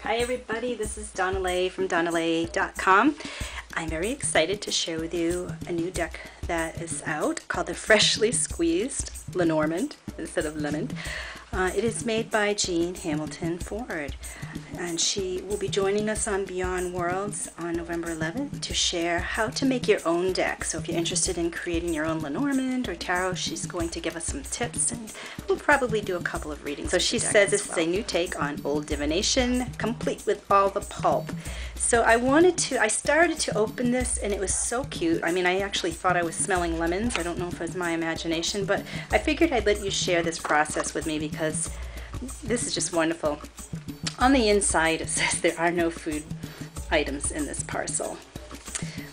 Hi everybody, this is Donnaleigh from Donnaleigh.com. I'm very excited to share with you a new deck that is out called the Freshly Squeezed Lenormand instead of Lemon. It is made by Jean Hamilton-Ford, and she will be joining us on Beyond Worlds on November 11th to share how to make your own deck. So if you're interested in creating your own Lenormand or tarot, she's going to give us some tips, and we'll probably do a couple of readings. So she says this is a new take on old divination, complete with all the pulp. So I started to open this and it was so cute. I mean, I actually thought I was smelling lemons. I don't know if it was my imagination, but I figured I'd let you share this process with me because this is just wonderful. On the inside it says there are no food items in this parcel.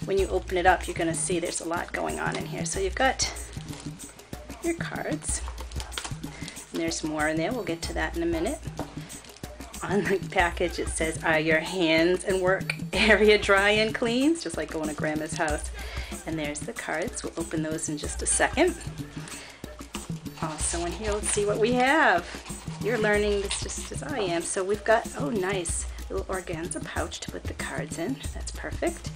When you open it up, you're going to see there's a lot going on in here. So you've got your cards, and there's more in there. We'll get to that in a minute. On the package it says, are your hands and work area dry and clean? It's just like going to grandma's house. And there's the cards. We'll open those in just a second. Also in here, let's see what we have. You're learning this just as I am. So we've got, oh nice, little organza pouch to put the cards in. That's perfect.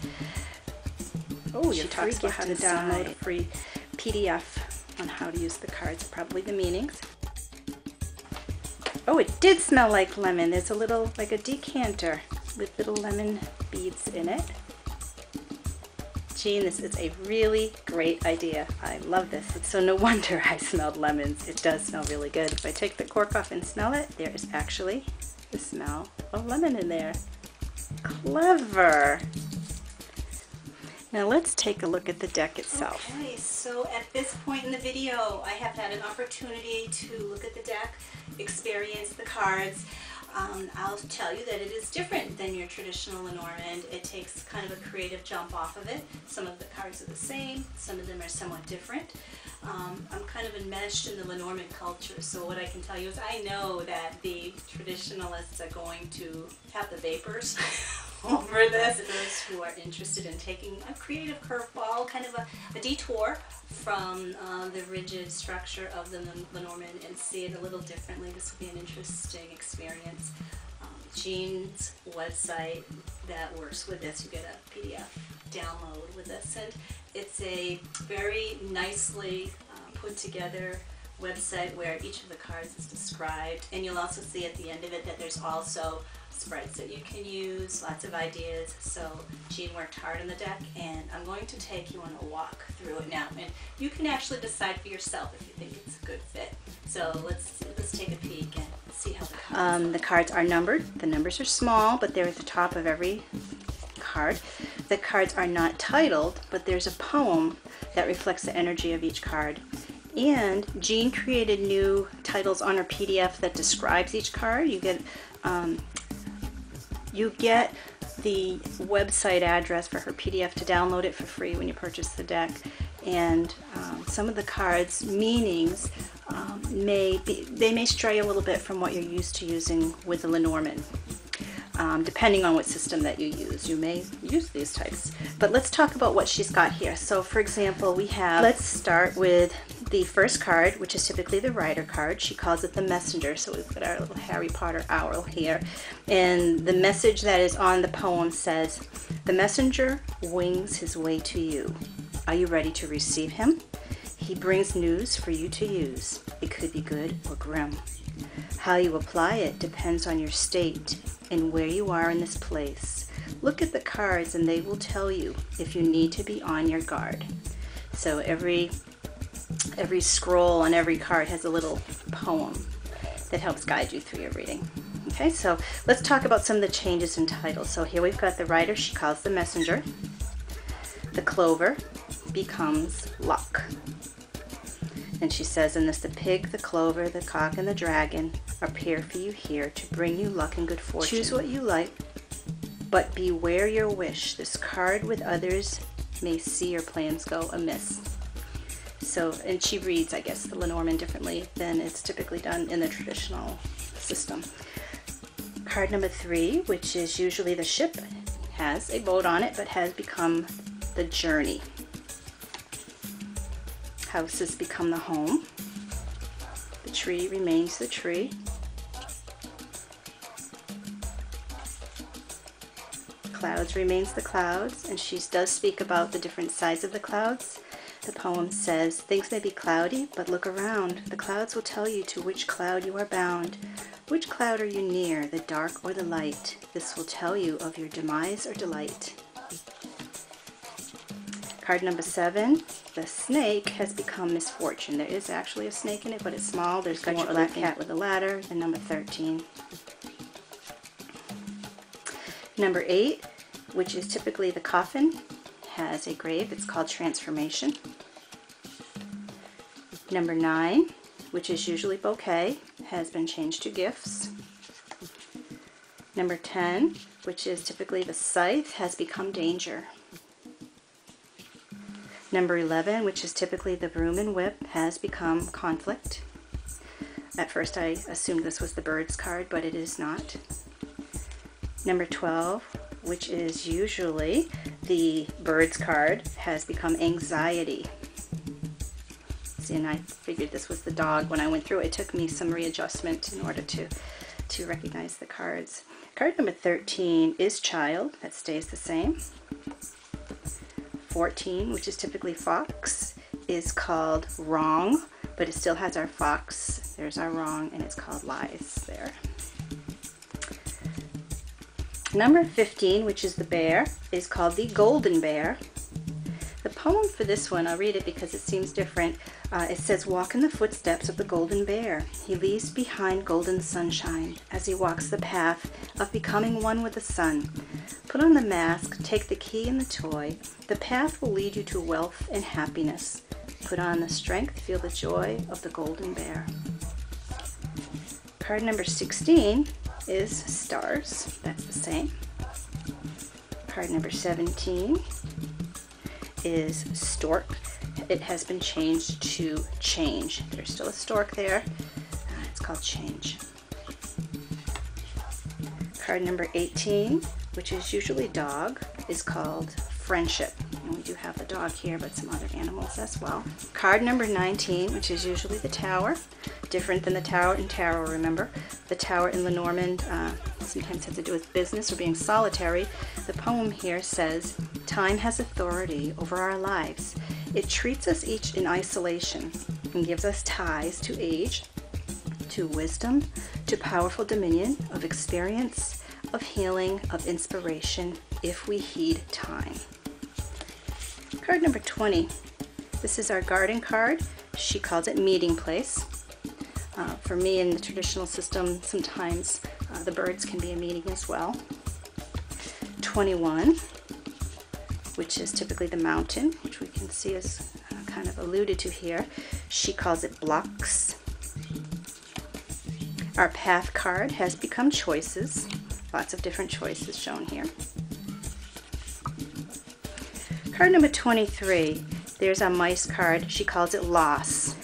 Oh, she talks about how to download a free PDF on how to use the cards, probably the meanings. Oh, it did smell like lemon. There's a little, like a decanter with little lemon beads in it. Jean, this is a really great idea. I love this. So no wonder I smelled lemons. It does smell really good. If I take the cork off and smell it, there is actually the smell of lemon in there. Clever. Now let's take a look at the deck itself. Okay, so at this point in the video, I have had an opportunity to look at the deck, experience the cards. I'll tell you that it is different than your traditional Lenormand. It takes kind of a creative jump off of it. Some of the cards are the same, some of them are somewhat different. I'm kind of enmeshed in the Lenormand culture, so what I can tell you is I know that the traditionalists are going to have the vapors over this. Those who are interested in taking a creative curveball, kind of a detour from the rigid structure of the Lenormand and see it a little differently, this will be an interesting experience. Jean's website that works with this, you get a PDF download with this, and it's a very nicely put together website where each of the cards is described, and you'll also see at the end of it that there's also spreads that you can use, lots of ideas. So Jean worked hard on the deck, and I'm going to take you on a walk through it now, and you can actually decide for yourself if you think it's a good fit. So let's take a peek and see how the cards are numbered. The numbers are small, but they're at the top of every card. The cards are not titled, but there's a poem that reflects the energy of each card. And Jean created new titles on her PDF that describes each card. You get the website address for her PDF to download it for free when you purchase the deck. And some of the cards' meanings may stray a little bit from what you're used to using with the Lenormand. Depending on what system that you use, you may use these types. But let's talk about what she's got here. So for example, let's start with the first card, which is typically the Rider card. She calls it the Messenger. So we've got our little Harry Potter owl here. And the message that is on the poem says, "The messenger wings his way to you. Are you ready to receive him? He brings news for you to use. It could be good or grim. How you apply it depends on your state and where you are in this place. Look at the cards and they will tell you if you need to be on your guard." So every scroll on every card has a little poem that helps guide you through your reading. Okay, so let's talk about some of the changes in titles. So here we've got the Rider, she calls the Messenger. The Clover becomes Luck. And she says in this, the pig, the clover, the cock, and the dragon appear for you here to bring you luck and good fortune. Choose what you like, but beware your wish. This card with others may see your plans go amiss. So, and she reads, I guess, the Lenormand differently than it's typically done in the traditional system. Card number 3, which is usually the ship, has a boat on it, but has become the journey. Houses become the home. The tree remains the tree. clouds remains the clouds, and she does speak about the different sides of the clouds. The poem says, things may be cloudy, but look around. The clouds will tell you to which cloud you are bound. Which cloud are you near, the dark or the light? This will tell you of your demise or delight. Card number 7, the snake has become misfortune. There is actually a snake in it, but it's small. There's got your black cat with a ladder, and number 13. Number 8, which is typically the coffin, has a grave. It's called transformation. Number 9, which is usually bouquet, has been changed to gifts. Number 10, which is typically the scythe, has become danger. Number 11, which is typically the broom and whip, has become conflict. At first I assumed this was the birds card, but it is not. Number 12, which is usually the birds card, has become anxiety. See, and I figured this was the dog. When I went through it, it took me some readjustment in order to recognize the cards. Card number 13 is child. That stays the same. 14, which is typically fox, is called wrong, but it still has our fox. There's our wrong, and it's called lies there. Number 15, which is the bear, is called the golden bear. The poem for this one, I'll read it because it seems different. It says, walk in the footsteps of the golden bear. He leaves behind golden sunshine as he walks the path of becoming one with the sun. Put on the mask, take the key and the toy. The path will lead you to wealth and happiness. Put on the strength, feel the joy of the golden bear. Card number 16 is stars. That's the same. Card number 17 is stork. It has been changed to change. There's still a stork there. It's called change. Card number 18, which is usually dog, is called friendship. And we do have the dog here, but some other animals as well. Card number 19, which is usually the tower. Different than the tower in tarot, remember. The tower in Lenormand sometimes has to do with business or being solitary. The poem here says, time has authority over our lives. It treats us each in isolation and gives us ties to age, to wisdom, to powerful dominion, of experience, of healing, of inspiration, if we heed time. Card number 20. This is our garden card. She calls it meeting place. For me, in the traditional system, sometimes the birds can be a meeting as well. 21, which is typically the mountain, which we can see is kind of alluded to here. She calls it blocks. Our path card has become choices. Lots of different choices shown here. Card number 23, there's our mice card. She calls it loss.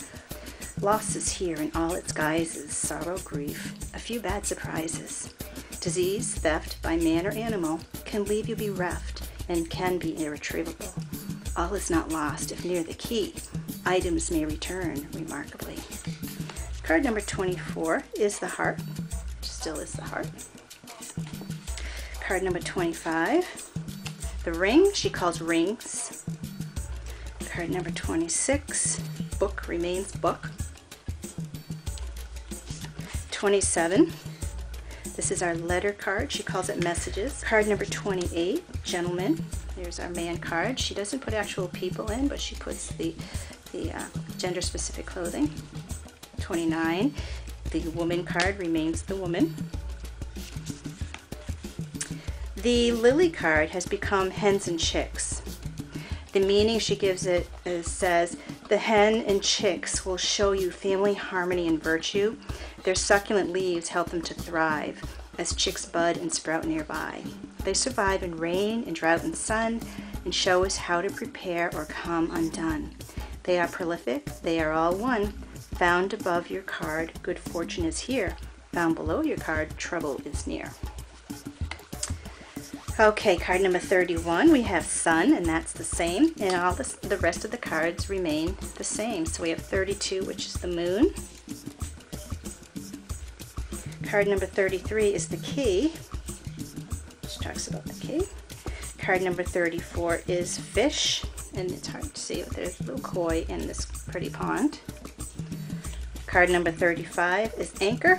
Loss is here in all its guises, sorrow, grief, a few bad surprises. Disease, theft by man or animal can leave you bereft and can be irretrievable. All is not lost if near the key. Items may return remarkably. Card number 24 is the heart, which still is the heart. Card number 25, the ring, she calls rings. Card number 26, book remains book. 27, this is our letter card. She calls it messages. Card number 28, gentleman. There's our man card. She doesn't put actual people in, but she puts the gender-specific clothing. 29, the woman card remains the woman. The lily card has become hens and chicks. The meaning she gives it says, the hen and chicks will show you family harmony and virtue. Their succulent leaves help them to thrive as chicks bud and sprout nearby. They survive in rain and drought and sun and show us how to prepare or come undone. They are prolific, they are all one. Found above your card, good fortune is here. Found below your card, trouble is near. Okay, card number 31, we have sun, and that's the same, and all the rest of the cards remain the same. So we have 32, which is the moon. Card number 33 is the key, which talks about the key. Card number 34 is fish, and it's hard to see, but there's a little koi in this pretty pond. Card number 35 is anchor.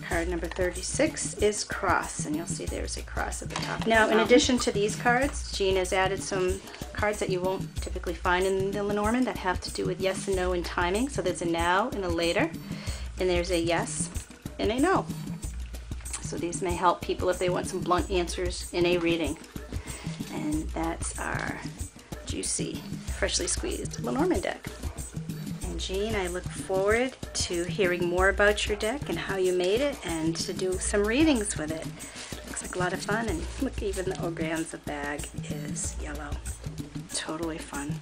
Card number 36 is cross, and you'll see there's a cross at the top. Now, in addition to these cards, Jean has added some cards that you won't typically find in the Lenormand that have to do with yes and no and timing. So there's a now and a later, and there's a yes and a no. So these may help people if they want some blunt answers in a reading. And that's our juicy, freshly squeezed Lenormand deck. Jean, I look forward to hearing more about your deck and how you made it, and to do some readings with it. Looks like a lot of fun, and look, even the organza bag is yellow. Totally fun.